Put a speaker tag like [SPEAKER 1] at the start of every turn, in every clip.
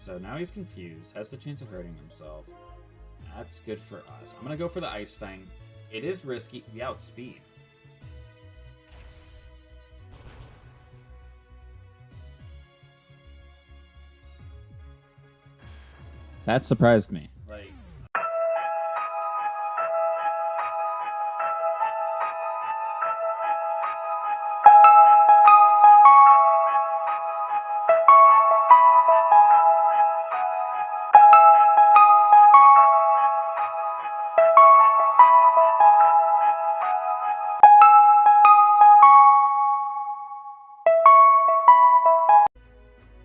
[SPEAKER 1] So now he's confused, has the chance of hurting himself. That's good for us. I'm going to go for the Ice Fang. It is risky. We outspeed. That surprised me. Like,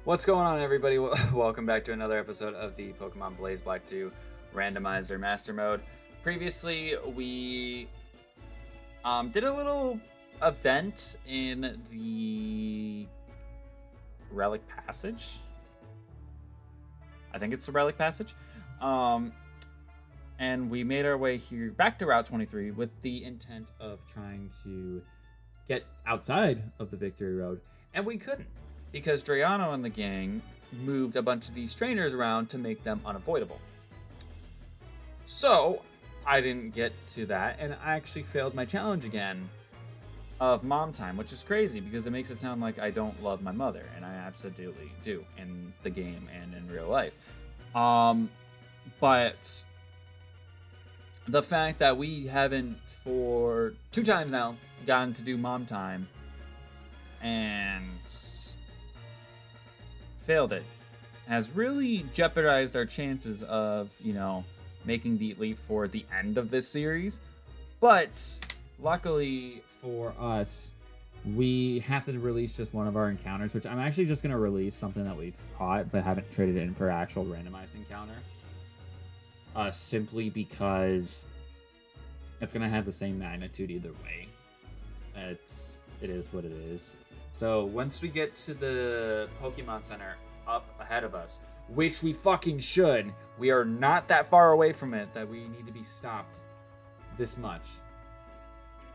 [SPEAKER 1] what's going on, everybody? Welcome back to another episode of the Pokemon Blaze Black 2 Randomizer Master Mode. Previously, we did a little event in the Relic Passage. I think it's the Relic Passage. And we made our way here back to Route 23 with the intent of trying to get outside of the Victory Road. And we couldn't, because Drayano and the gang moved a bunch of these trainers around to make them unavoidable. So I didn't get to that, and I actually failed my challenge again of mom time, which is crazy because it makes it sound like I don't love my mother, and I absolutely do in the game and in real life. But the fact that we haven't for 2 times now gotten to do mom time and failed it has really jeopardized our chances of, making the leap for the end of this series. But luckily for us, we have to release just one of our encounters, which I'm actually just going to release something that we've caught but haven't traded in for actual randomized encounter. Simply because it's going to have the same magnitude either way. It is what it is. So once we get to the Pokemon Center up ahead of us, which we fucking should, we are not that far away from it that we need to be stopped this much.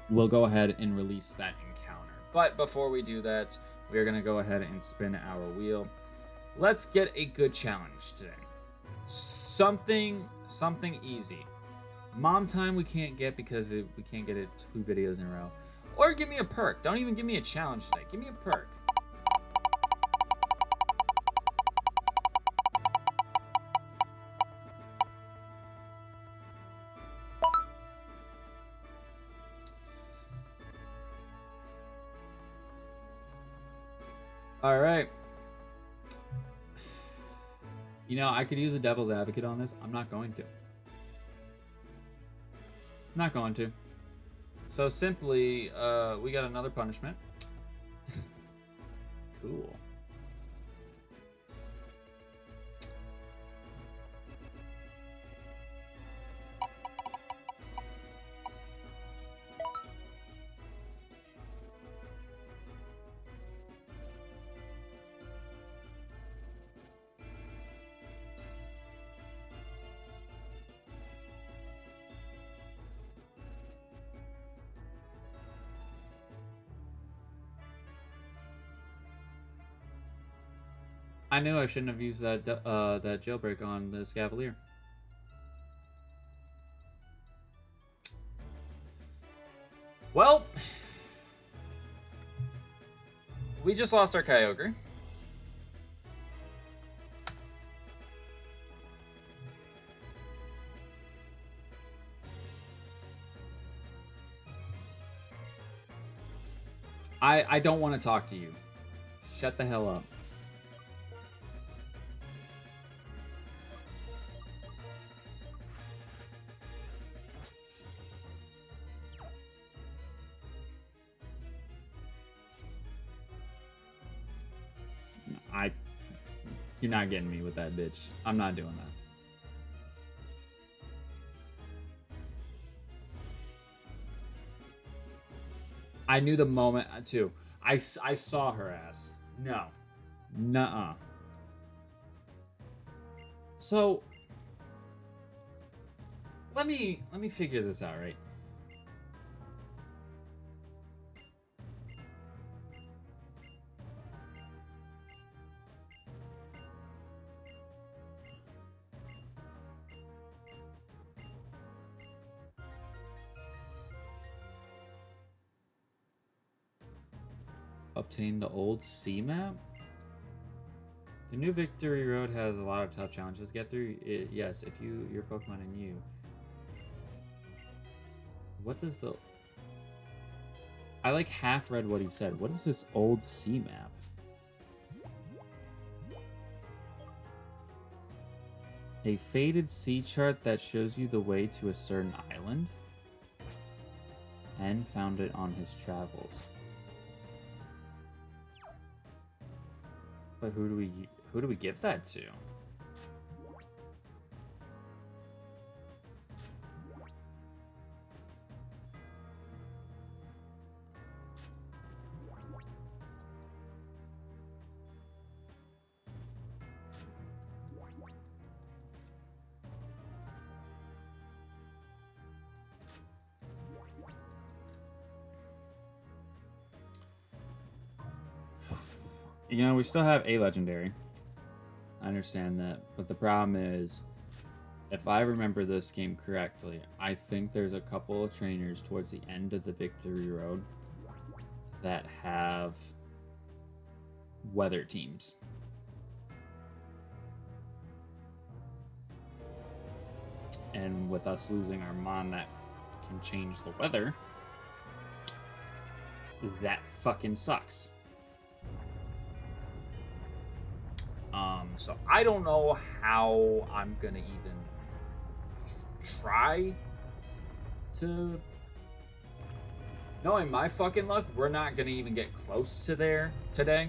[SPEAKER 1] We'll go ahead and release that encounter. But before we do that, we are going to go ahead and spin our wheel. Let's get a good challenge today. Something easy. Mom time we can't get because we can't get it 2 videos in a row. Or give me a perk. Don't even give me a challenge today. Give me a perk. All right. I could use a devil's advocate on this. I'm not going to. So simply, we got another punishment. Cool. I knew I shouldn't have used that jailbreak on this Cavalier. Well, we just lost our Kyogre. I don't want to talk to you. Shut the hell up. You're not getting me with that, bitch. I'm not doing that. I knew the moment, too. I saw her ass. No. Nuh-uh. So, let me figure this out, right? obtain the old sea map? The new Victory Road has a lot of tough challenges to get through. Yes, if your Pokemon and you. What does the... I like half read what he said. What is this old sea map? A faded sea chart that shows you the way to a certain island. And found it on his travels. But who do we give that to? You know, we still have a legendary. I understand that. But the problem is, if I remember this game correctly, I think there's a couple of trainers towards the end of the Victory Road that have weather teams. And with us losing our Mon that can change the weather, that fucking sucks. So I don't know how I'm gonna even try to... Knowing my fucking luck, we're not gonna even get close to there today.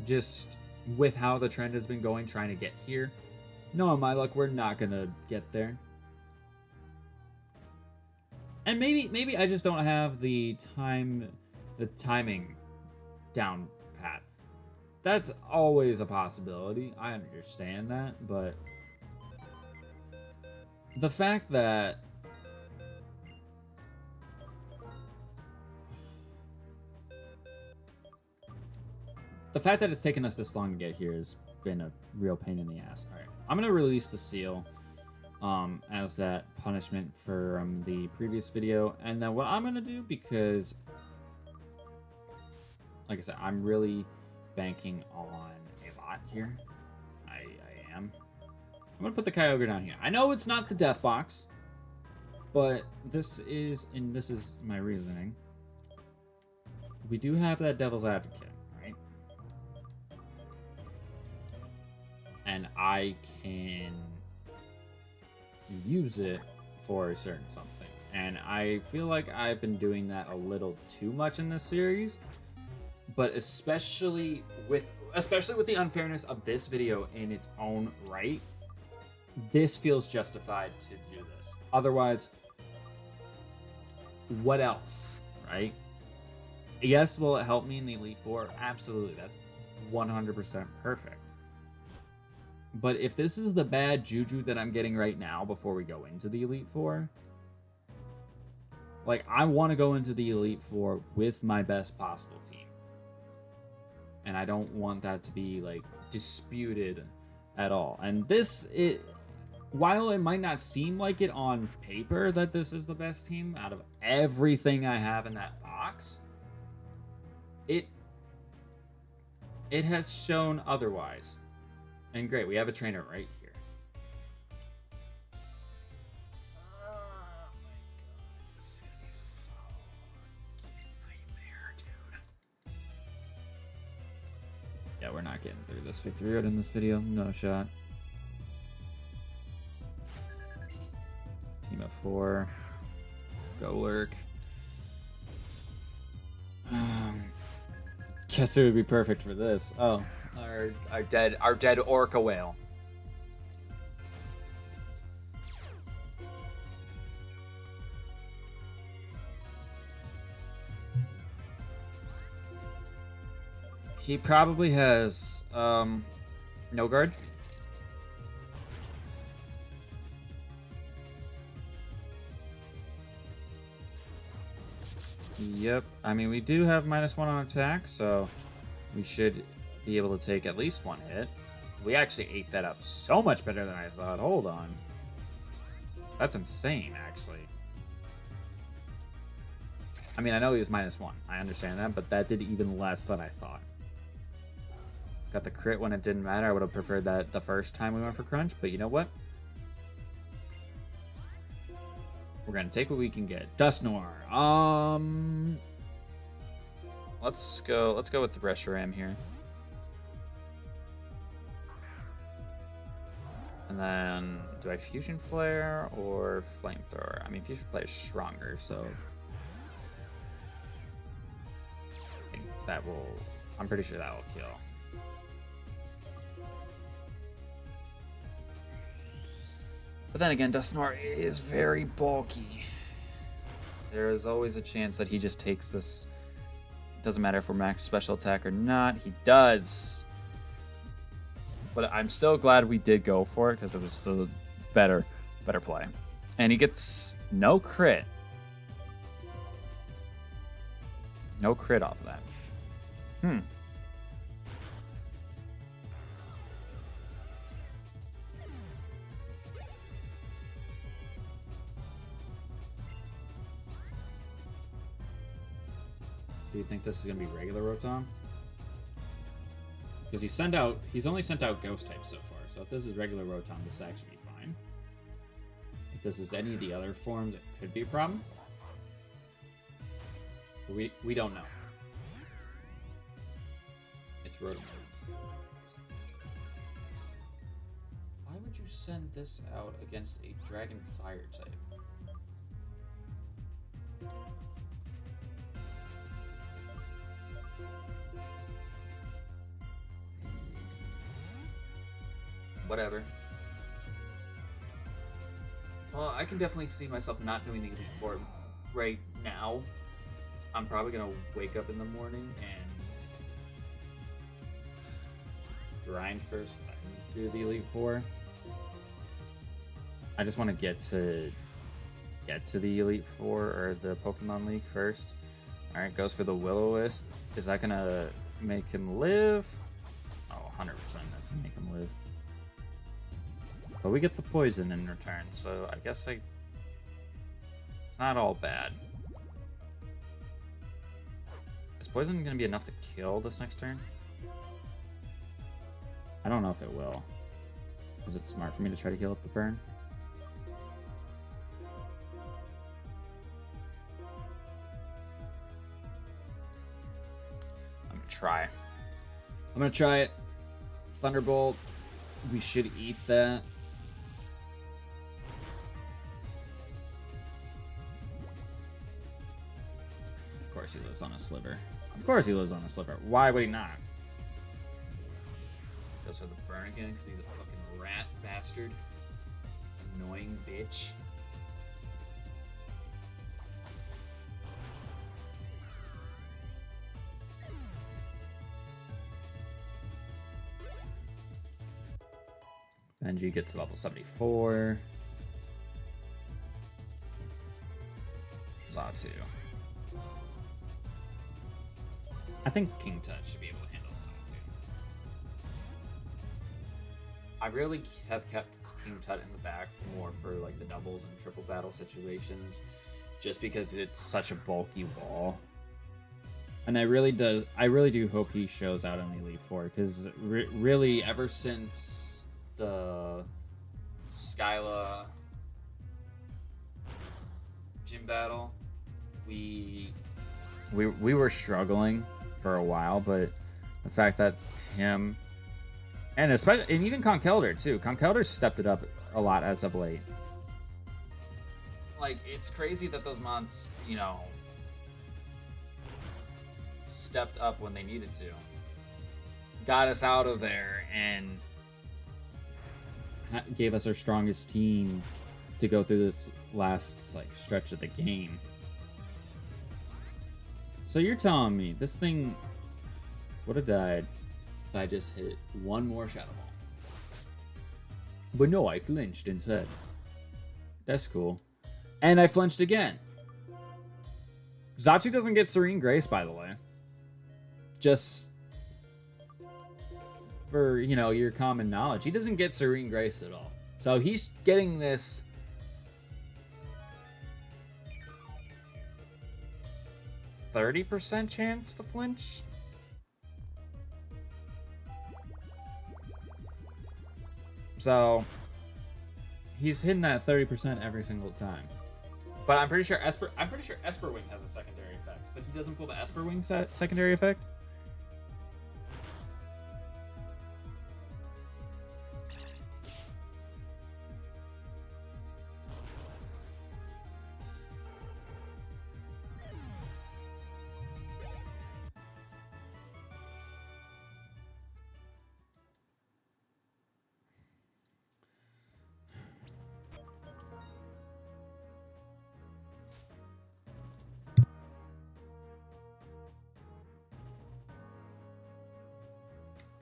[SPEAKER 1] Just with how the trend has been going, trying to get here. Knowing my luck, we're not gonna get there. And maybe I just don't have the timing down pat. That's always a possibility. I understand that, but the fact that it's taken us this long to get here has been a real pain in the ass. All right, I'm gonna release the seal as that punishment from the previous video, and then what I'm gonna do, because like I said, I'm really banking on a lot here. I am. I'm gonna put the Kyogre down here. I know it's not the death box, but this is my reasoning. We do have that Devil's Advocate, right? And I can use it for a certain something. And I feel like I've been doing that a little too much in this series. But especially with the unfairness of this video in its own right, this feels justified to do this. Otherwise, what else, right? Yes, will it help me in the Elite Four? Absolutely, that's 100% perfect. But if this is the bad juju that I'm getting right now before we go into the Elite Four, like, I want to go into the Elite Four with my best possible team. And I don't want that to be, like, disputed at all. And while it might not seem like it on paper that this is the best team out of everything I have in that box, it has shown otherwise. And great, we have a trainer right here. Yeah, we're not getting through this Victory Road in this video. No shot. Team of 4. Go lurk. Guess it would be perfect for this. Oh, our dead orca whale. He probably has no guard. Yep. I mean, we do have -1 on attack, so we should be able to take at least one hit. We actually ate that up so much better than I thought. Hold on. That's insane, actually. I mean, I know he was -1. I understand that, but that did even less than I thought. Got the crit when it didn't matter. I would have preferred that the first time we went for crunch, but you know what? We're gonna take what we can get. Dust Noir. Let's go with the Reshiram here. And then, do I Fusion Flare or Flamethrower? I mean, Fusion Flare is stronger, so I think that will. I'm pretty sure that will kill. But then again, Dusknoir is very bulky. There is always a chance that he just takes this. Doesn't matter if we're max special attack or not. He does. But I'm still glad we did go for it because it was still better play. And he gets no crit. No crit off of that. Do you think this is gonna be regular Rotom? Because he's only sent out Ghost types so far. So if this is regular Rotom, this will actually be fine. If this is any of the other forms, it could be a problem. But we don't know. It's Rotom. Why would you send this out against a Dragon Fire type? Whatever. Well, I can definitely see myself not doing the Elite Four right now. I'm probably gonna wake up in the morning and grind first, then do the Elite Four. I just want to get to the Elite Four or the Pokemon League first. All right, goes for the Will-O-Wisp. Is that gonna make him live? Oh, 100%. That's gonna make him live. But we get the poison in return, so I guess it's not all bad. Is poison going to be enough to kill this next turn? I don't know if it will. Is it smart for me to try to heal up the burn? I'm going to try. I'm going to try it. Thunderbolt. We should eat that. Of course he lives on a sliver. Of course he lives on a sliver. Why would he not? Goes for the burn again because he's a fucking rat bastard. Annoying bitch. Benji gets to level 74. Zatu. I think King Tut should be able to handle Zatu. I really have kept King Tut in the back more for like the doubles and triple battle situations, just because it's such a bulky ball. And I really do hope he shows out in the Elite Four, because really ever since the Skyla gym battle, we were struggling for a while, but the fact that him and even Conkeldurr too. Conkeldurr stepped it up a lot as of late. Like, it's crazy that those mods, you know, stepped up when they needed to. Got us out of there and gave us our strongest team to go through this last like stretch of the game. So you're telling me this thing would have died if I just hit one more Shadow Ball. But no, I flinched instead. That's cool. And I flinched again. Zatu doesn't get Serene Grace, by the way. Just for, you know, your common knowledge. He doesn't get Serene Grace at all. So he's getting this 30% chance to flinch. So he's hitting that 30% every single time. But I'm pretty sure Esper Wing has a secondary effect, but he doesn't pull the Esper Wing secondary effect.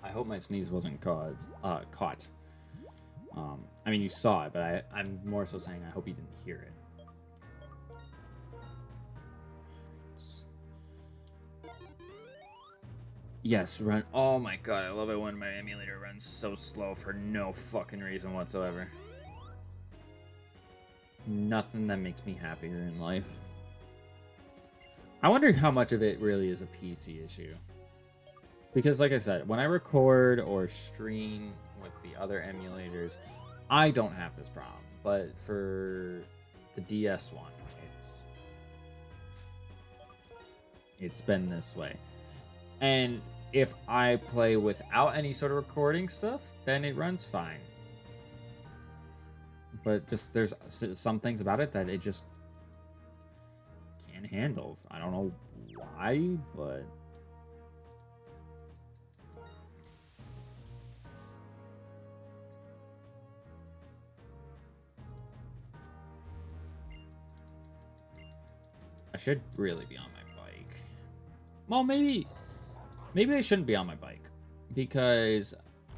[SPEAKER 1] I hope my sneeze wasn't caught. I mean, you saw it, but I'm more so saying I hope you didn't hear it. Yes, run. Oh my god, I love it when my emulator runs so slow for no fucking reason whatsoever. Nothing that makes me happier in life. I wonder how much of it really is a PC issue. Because like I said, when I record or stream with the other emulators, I don't have this problem. But for the DS one, it's been this way. And if I play without any sort of recording stuff, then it runs fine. But just there's some things about it that it just can't handle. I don't know why, but I should really be on my bike. Well, maybe I shouldn't be on my bike, because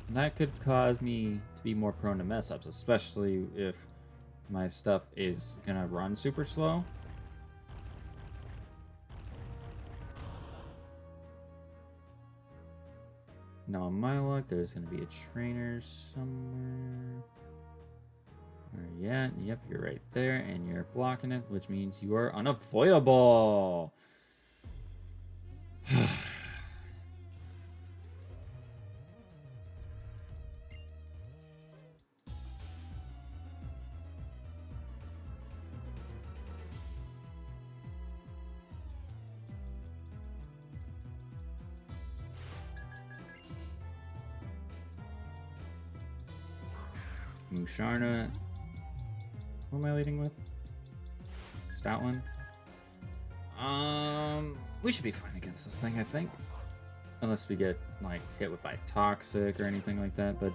[SPEAKER 1] that could cause me to be more prone to mess ups, especially if my stuff is gonna run super slow. Now on my luck, there's gonna be a trainer somewhere. Where are you at? Yep, you're right there, and you're blocking it, which means you are unavoidable. Musharna. Who am I leading with? Stoutland. We should be fine against this thing, I think. Unless we get, like, hit with by Toxic or anything like that, but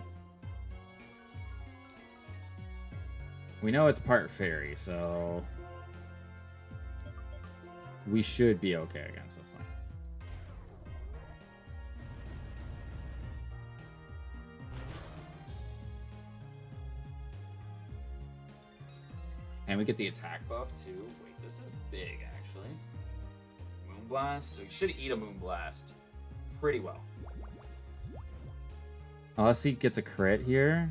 [SPEAKER 1] we know it's part fairy, so we should be okay against this thing. And we get the attack buff too. Wait, this is big actually. Moonblast. We should eat a Moonblast pretty well. Unless he gets a crit here.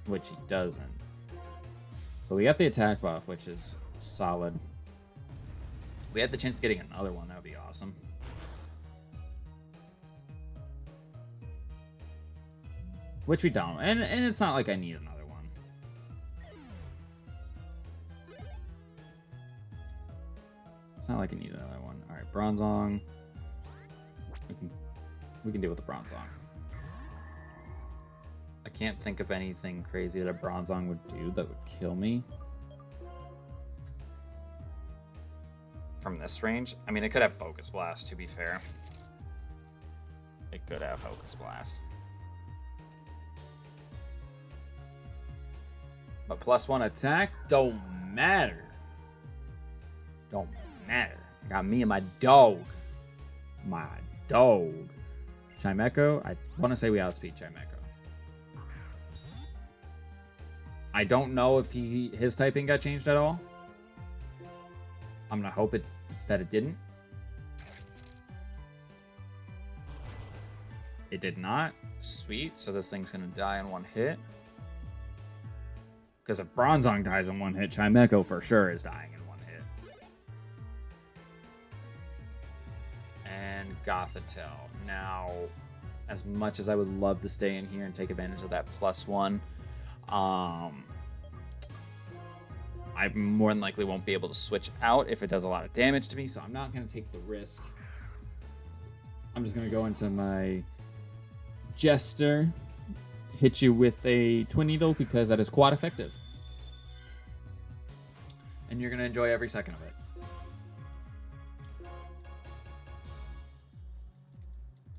[SPEAKER 1] Which he doesn't. But we got the attack buff, which is solid. We had the chance of getting another one. That would be awesome. Which we don't. And it's not like I need another one. It's not like I need another one. Alright, Bronzong. We can deal with the Bronzong. I can't think of anything crazy that a Bronzong would do that would kill me. From this range? I mean, it could have Focus Blast, to be fair. It could have Focus Blast. But +1 attack don't matter. Don't matter. Got me and my dog. My dog. Chimecho? I want to say we outspeed Chimecho. I don't know if his typing got changed at all. I'm gonna hope that it didn't. It did not. Sweet. So this thing's gonna die in one hit. Because if Bronzong dies in one hit, Chimecho for sure is dying in one hit. And Gothitelle. Now, as much as I would love to stay in here and take advantage of that +1, I more than likely won't be able to switch out if it does a lot of damage to me, so I'm not going to take the risk. I'm just going to go into my Jester, hit you with a Twin Needle because that is quad effective. And you're going to enjoy every second of it.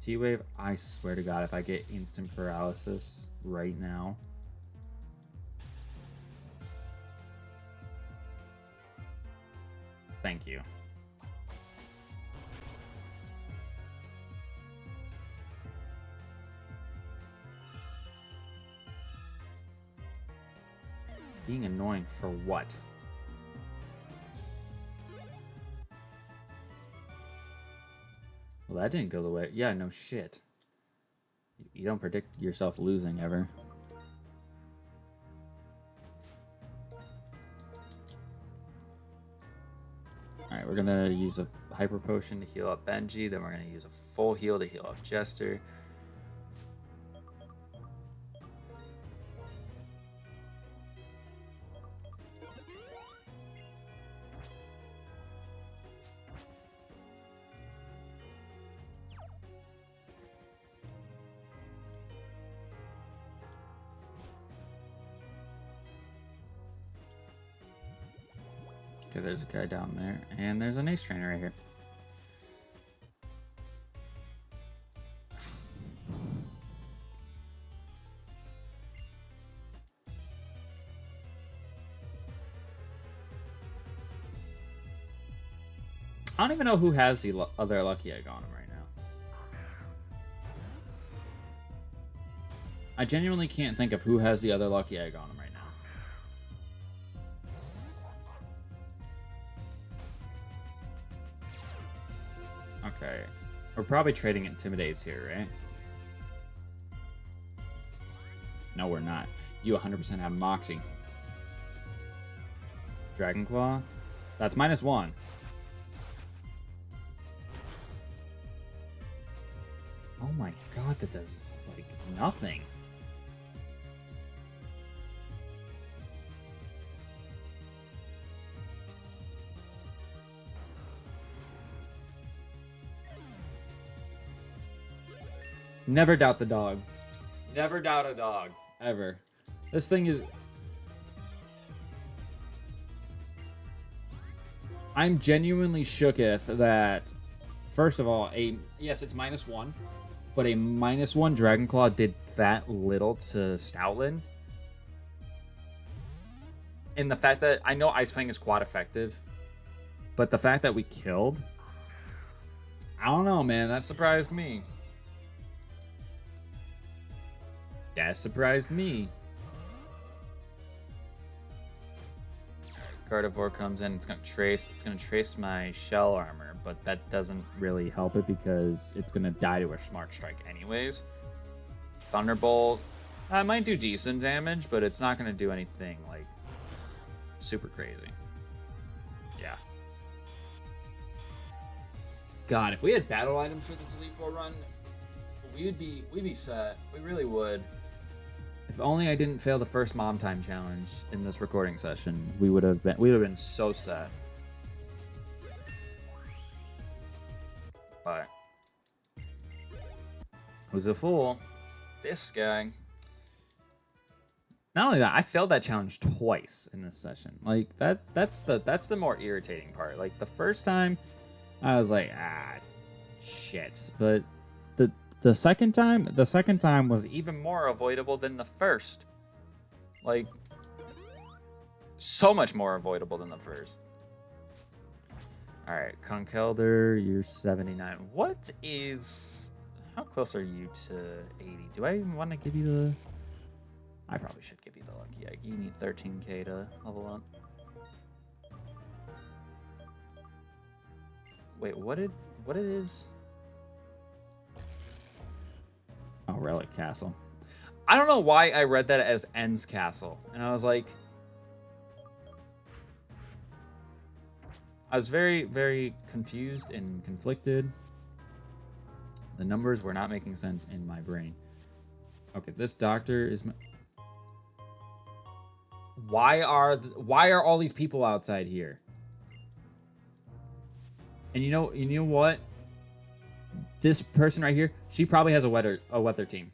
[SPEAKER 1] T-Wave, I swear to God, if I get instant paralysis right now. Thank you. Being annoying for what? Well, that didn't go the way. Yeah, no shit. You don't predict yourself losing ever. Alright, we're gonna use a Hyper Potion to heal up Benji. Then we're gonna use a full heal to heal up Jester. Okay, there's a guy down there, and there's an Ace Trainer right here. I don't even know who has the other Lucky Egg on him right now. I genuinely can't think of who has the other Lucky Egg on him right now. Okay, we're probably trading Intimidates here, right? No, we're not. You 100% have Moxie. Dragon Claw? That's -1. Oh my god, that does, like, nothing. Never doubt the dog. Never doubt a dog. Ever. This thing is... I'm genuinely shooketh that, first of all, yes, it's -1, but a -1 Dragon Claw did that little to Stoutland. And the fact that, I know Ice Fang is quad effective, but the fact that we killed, I don't know, man, that surprised me. That surprised me. Gardevoir comes in, it's gonna trace my shell armor, but that doesn't really help it because it's gonna die to a Smart Strike anyways. Thunderbolt, might do decent damage, but it's not gonna do anything like super crazy. Yeah. God, if we had battle items for this Elite Four run, we'd be set. We really would. If only I didn't fail the first Mom Time challenge in this recording session, we would have been so set. But who's a fool? This guy. Not only that, I failed that challenge twice in this session. Like that's the more irritating part. Like the first time, I was like, shit. But the second time was even more avoidable than the first. Like, so much more avoidable than the first. All right, Conkeldurr, you're 79. How close are you to 80? Do I even want to give you the... I probably should give you the Lucky Egg. You need 13k to level up. Wait, what it is? Oh, Relic Castle. I don't know why I read that as Ends Castle. And I was like, I was very, very confused and conflicted. The numbers were not making sense in my brain. Okay, this doctor is... Why are all these people outside here? And you know what? This person right here, she probably has a weather team.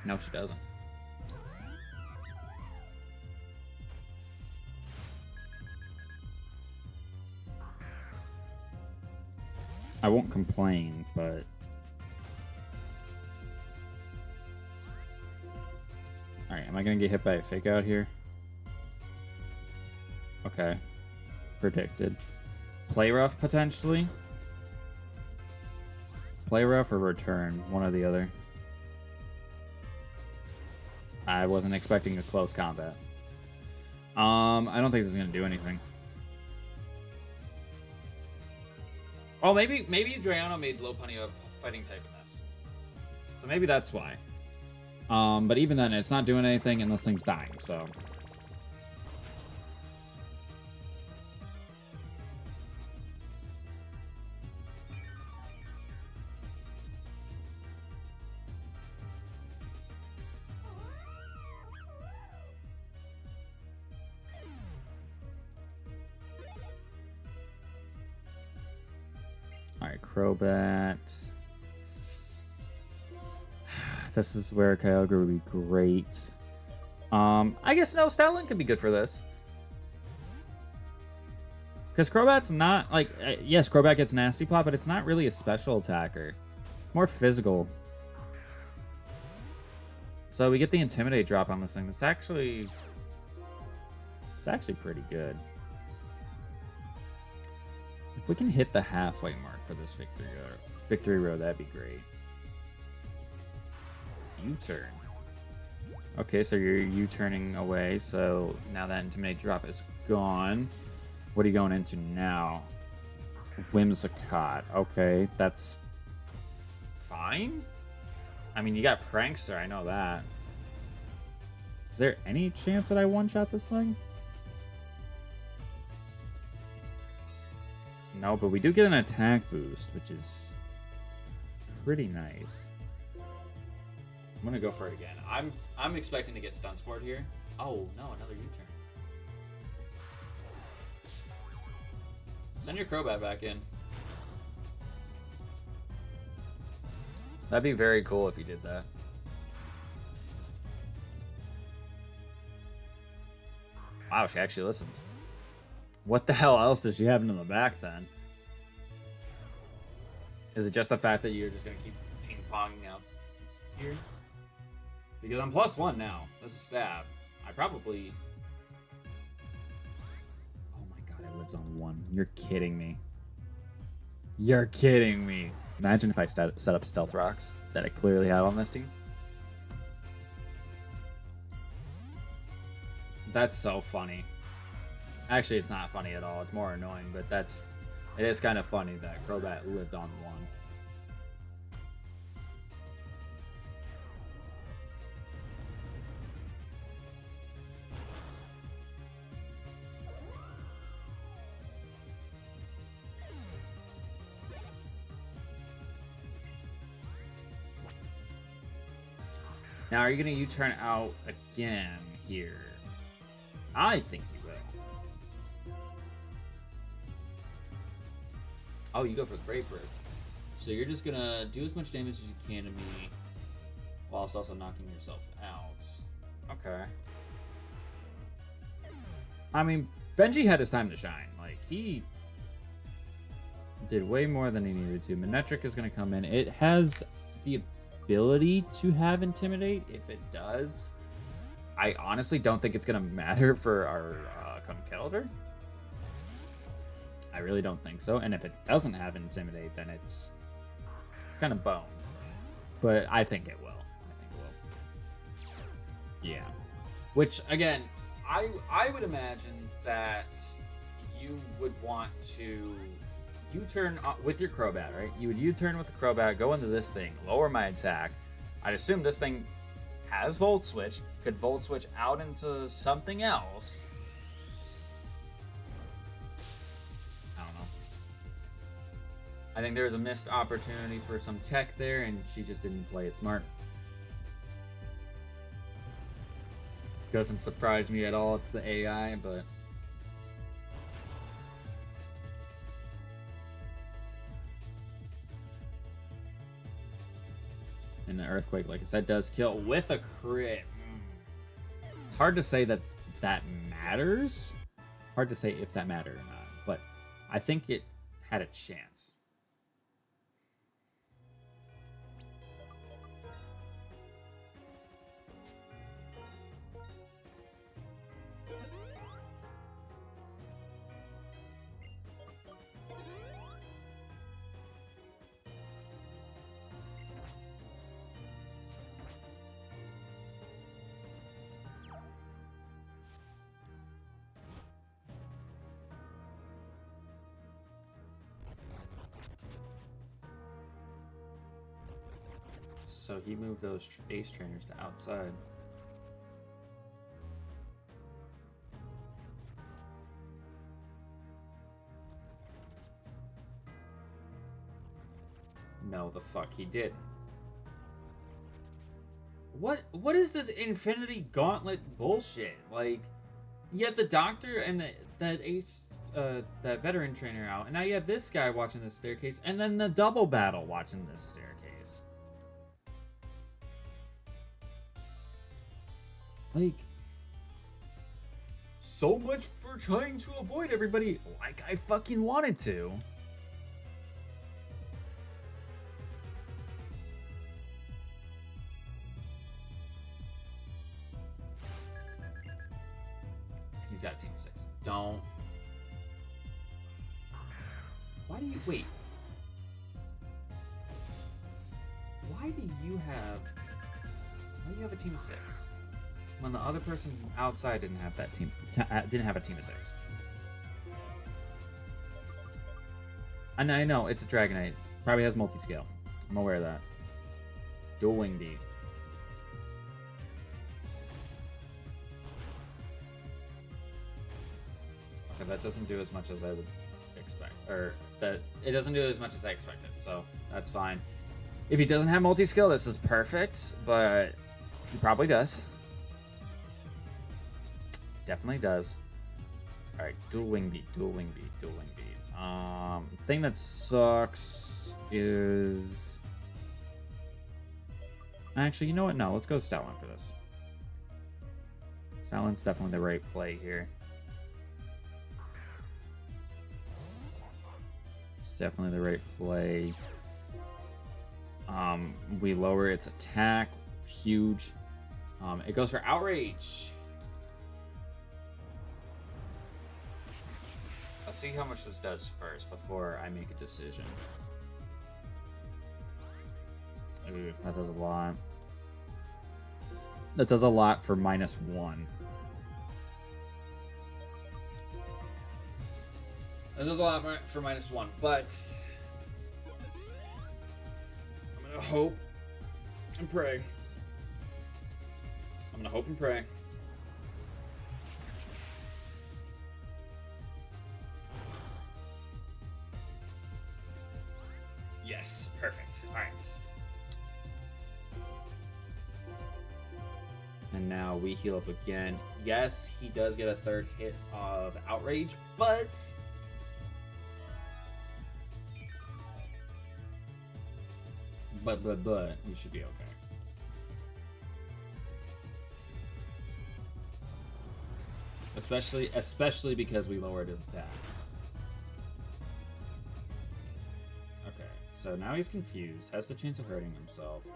[SPEAKER 1] No, she doesn't. I won't complain, but... Alright, am I gonna get hit by a fake out here? Okay. Predicted. Play rough, potentially? Play rough or return, one or the other. I wasn't expecting a close combat. I don't think this is gonna do anything. Oh, maybe Drayano made Lopunny a fighting type in this. So maybe that's why. But even then, it's not doing anything and this thing's dying, so... Alright, Crobat. This is where Kyogre would be great. I guess no, Stoutland could be good for this. Because Crobat's not, like, yes, Crobat gets Nasty Plot, but it's not really a special attacker. It's more physical. So we get the Intimidate drop on this thing. It's actually pretty good. If we can hit the halfway mark for this victory road, that'd be great. U-turn. Okay, so you're U-turning away, so now that Intimidate drop is gone. What are you going into now? Whimsicott. Okay, that's fine. I mean, you got Prankster, I know that. Is there any chance that I one-shot this thing? No, but we do get an attack boost, which is pretty nice. I'm gonna go for it again. I'm expecting to get Stun Sport here. Oh no, another U-turn. Send your Crobat back in. That'd be very cool if you did that. Wow, she actually listened. What the hell else does she have in the back then? Is it just the fact that you're just gonna keep ping-ponging out here? Because I'm +1 now. This is stab. I probably... Oh my god, it lives on 1. You're kidding me. You're kidding me. Imagine if I set up Stealth Rocks that I clearly have on this team. That's so funny. Actually, it's not funny at all. It's more annoying, but it is kind of funny that Crobat lived on 1. Now, are you going to U-turn out again here? I think you will. Oh, you go for the Brave Bird. So you're just going to do as much damage as you can to me, whilst also knocking yourself out. Okay. I mean, Benji had his time to shine. Like, he did way more than he needed to. Manectric is going to come in. It has the ability to have Intimidate. If it does, I honestly don't think it's going to matter for our Conkeldurr. I really don't think so. And if it doesn't have Intimidate, then it's kind of boned. But I think it will. I think it will. Yeah. Which, again, I would imagine that you would want to U-turn with your Crobat, right? You would U-turn with the Crobat, go into this thing, lower my attack. I'd assume this thing has Volt Switch, could Volt Switch out into something else. I don't know. I think there was a missed opportunity for some tech there, and she just didn't play it smart. Doesn't surprise me at all, it's the AI, but... And the Earthquake, like I said, does kill with a crit. It's hard to say that matters. Hard to say if that mattered or not, but I think it had a chance. So he moved those ace trainers to outside. No, the fuck he didn't. What is this Infinity Gauntlet bullshit? Like, you have the doctor and that ace, that veteran trainer out, and now you have this guy watching this staircase, and then the double battle watching this staircase. Like, so much for trying to avoid everybody like I fucking wanted to. He's got a team of 6. Don't. Why do you wait? Why do you have a team of 6? When the other person outside didn't have that didn't have a team of 6. And I know it's a Dragonite. Probably has multi-scale. I'm aware of that. Dual Wing Beat. Okay, that doesn't do as much as I would expect, or that it doesn't do as much as I expected. So that's fine. If he doesn't have multi-scale, this is perfect. But he probably does. Definitely does. Alright, dual wing beat, dual wing beat, dual wing beat. Thing that sucks is... Actually, you know what? No, let's go Stoutland for this. Stoutland's definitely the right play here. It's definitely the right play. We lower its attack. Huge. It goes for Outrage. Let's see how much this does first before I make a decision. Ooh, that does a lot. That does a lot for -1. That does a lot for -1, but I'm gonna hope and pray. I'm gonna hope and pray. Yes, perfect. All right. And now we heal up again. Yes, he does get a third hit of Outrage, but we should be okay. Especially because we lowered his attack. Okay, so now he's confused, has the chance of hurting himself.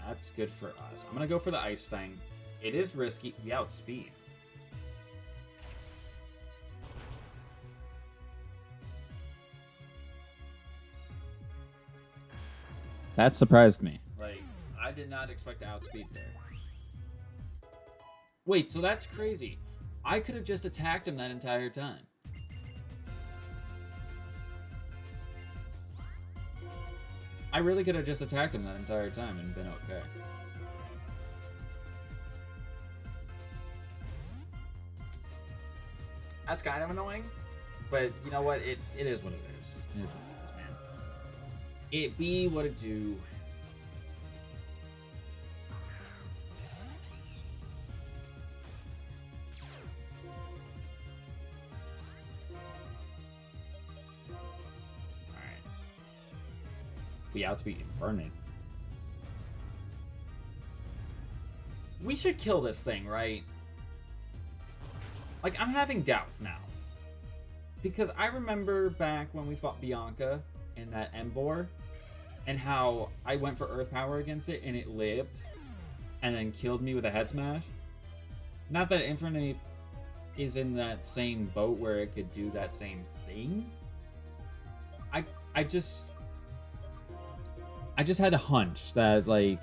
[SPEAKER 1] That's good for us. I'm gonna go for the Ice Fang. It is risky. We outspeed. That surprised me. Like, I did not expect to outspeed there. Wait, so that's crazy. I could have just attacked him that entire time. I really could have just attacked him that entire time and been okay. That's kind of annoying, but you know what? It is what it is. It is what it is, man. It be what it do. Alright. We outspeed him. Burning. We should kill this thing, right? Like, I'm having doubts now. Because I remember back when we fought Bianca in that Embor, and how I went for Earth Power against it, and it lived, and then killed me with a head smash. Not that Infernape is in that same boat where it could do that same thing. I just had a hunch that, like,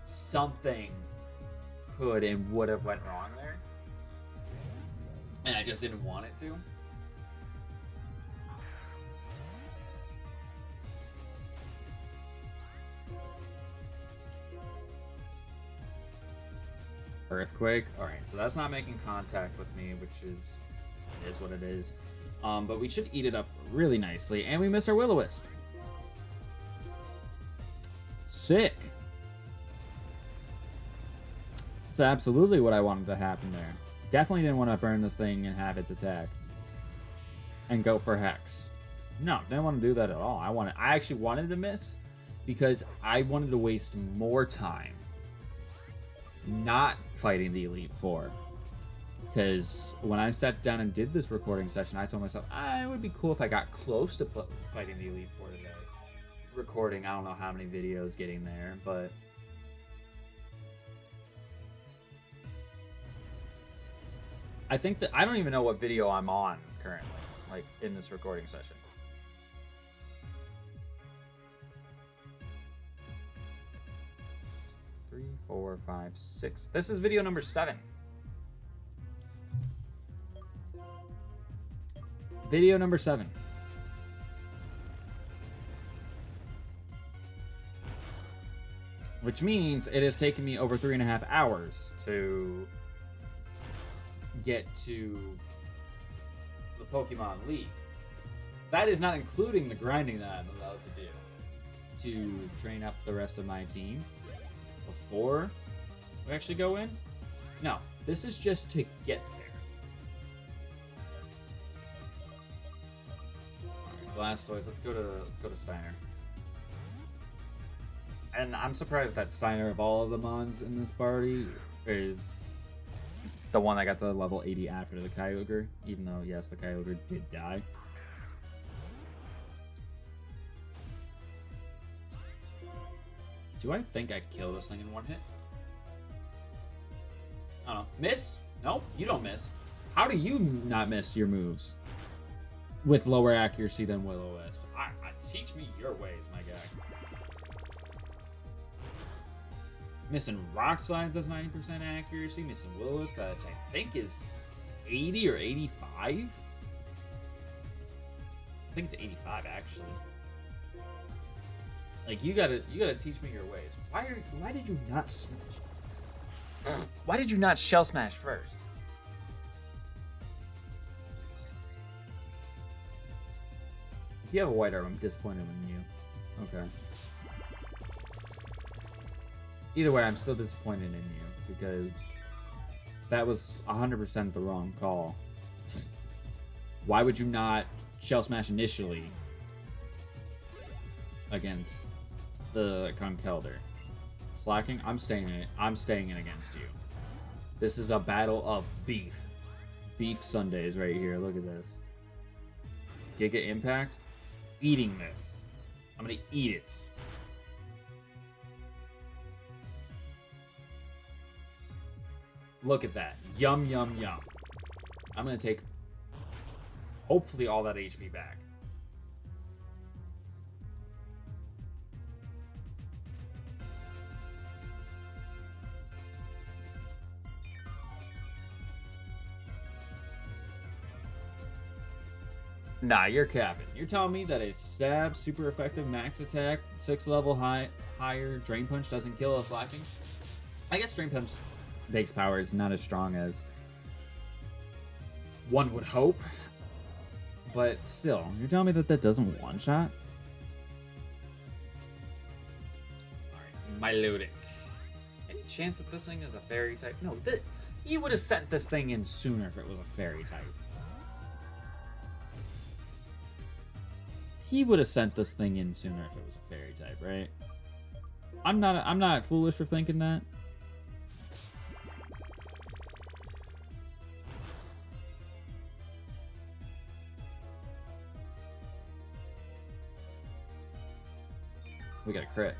[SPEAKER 1] something could and would have went wrong there. And I just didn't want it to. Earthquake. Alright, so that's not making contact with me, which is what it is. But we should eat it up really nicely. And we miss our Will-O-Wisp. Sick. That's absolutely what I wanted to happen there. Definitely didn't want to burn this thing and have its attack. And go for Hex. No, didn't want to do that at all. I actually wanted to miss because I wanted to waste more time not fighting the Elite Four. Because when I sat down and did this recording session, I told myself, it would be cool if I got close to fighting the Elite Four today. Recording, I don't know how many videos getting there, but I think that I don't even know what video I'm on currently, like in this recording session. Three, 4, 5, 6. This is video number 7. Video number 7. Which means it has taken me over 3.5 hours to get to the Pokemon League. That is not including the grinding that I'm allowed to do to train up the rest of my team before we actually go in. No, this is just to get there. Alright, Blastoise, let's go to Steiner. And I'm surprised that Steiner, of all of the mons in this party, is the one that got the level 80 after the Kyogre, even though, yes, the Kyogre did die. Do I think I kill this thing in one hit? I don't know. Miss? Nope, you don't miss. How do you not miss your moves with lower accuracy than Will-O-Wisp? Teach me your ways, my guy. Missing Rock Slides has 90% accuracy. Missing Will-O-Wisp, which I think is 80 or 85. I think it's 85 actually. Like you gotta teach me your ways. Why did you not smash? Why did you not Shell Smash first? If you have a White Arm, I'm disappointed in you. Okay. Either way, I'm still disappointed in you, because that was 100% the wrong call. Why would you not Shell Smash initially against the Conkeldurr? Slacking? I'm staying in it. I'm staying in against you. This is a battle of beef. Beef Sundays right here. Look at this. Giga Impact? Eating this. I'm gonna eat it. Look at that. Yum, yum, yum. I'm going to take, hopefully, all that HP back. Nah, you're capping. You're telling me that a stab, super effective max attack, 6 level higher Drain Punch doesn't kill a slacking? I guess Drain Punch base power is not as strong as one would hope. But still, you're telling me that that doesn't one-shot? Alright, Milotic. Any chance that this thing is a fairy type? No, you would have sent this thing in sooner if it was a fairy type. He would have sent this thing in sooner if it was a fairy type, right? I'm not foolish for thinking that. We got a crit.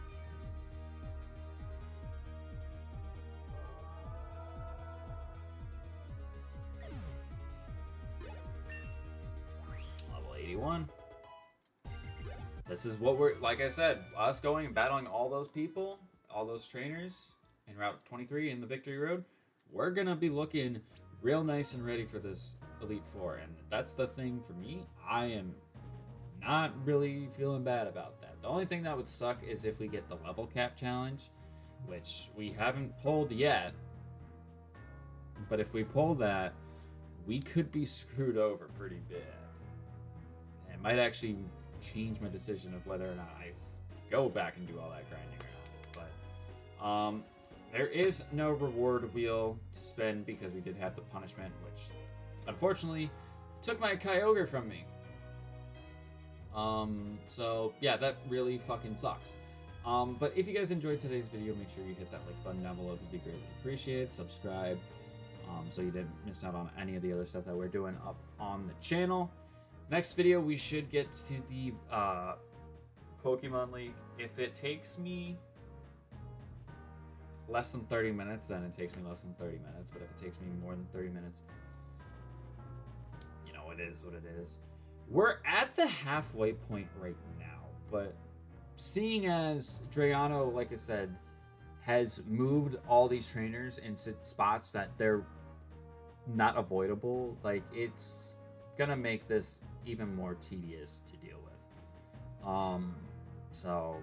[SPEAKER 1] Level 81. This is what we're, like I said, us going and battling all those people, all those trainers in Route 23 in the Victory Road. We're going to be looking real nice and ready for this Elite Four. And that's the thing for me. I am not really feeling bad about that. The only thing that would suck is if we get the level cap challenge, which we haven't pulled yet. But if we pull that, we could be screwed over pretty bad. And it might actually change my decision of whether or not I go back and do all that grinding or not. But there is no reward wheel to spend because we did have the punishment, which unfortunately took my Kyogre from me. So yeah, that really fucking sucks. But if you guys enjoyed today's video, make sure you hit that like button down below. It'd be greatly appreciated. Subscribe, so you didn't miss out on any of the other stuff that we're doing up on the channel. Next video, we should get to the Pokemon League. If it takes me less than 30 minutes, then it takes me less than 30 minutes. But if it takes me more than 30 minutes, you know, it is what it is. We're at the halfway point right now, but seeing as Drayano, like I said, has moved all these trainers into spots that they're not avoidable, like, it's gonna make this even more tedious to deal with. So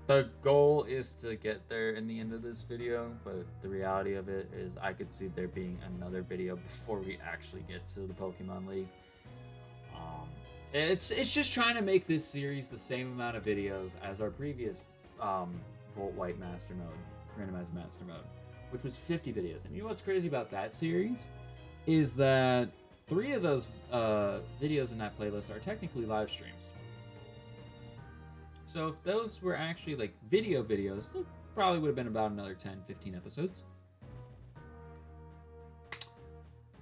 [SPEAKER 1] the goal is to get there in the end of this video, but the reality of it is I could see there being another video before we actually get to the Pokemon League. It's just trying to make this series the same amount of videos as our previous Volt White Master Mode, Randomizer Master Mode, which was 50 videos. And you know what's crazy about that series is that 3 of those videos in that playlist are technically live streams. So if those were actually like videos, they probably would have been about another 10, 15 episodes.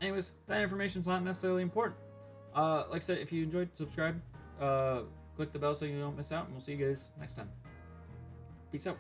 [SPEAKER 1] Anyways, that information's not necessarily important. Like I said, if you enjoyed, subscribe, click the bell so you don't miss out, and we'll see you guys next time. Peace out.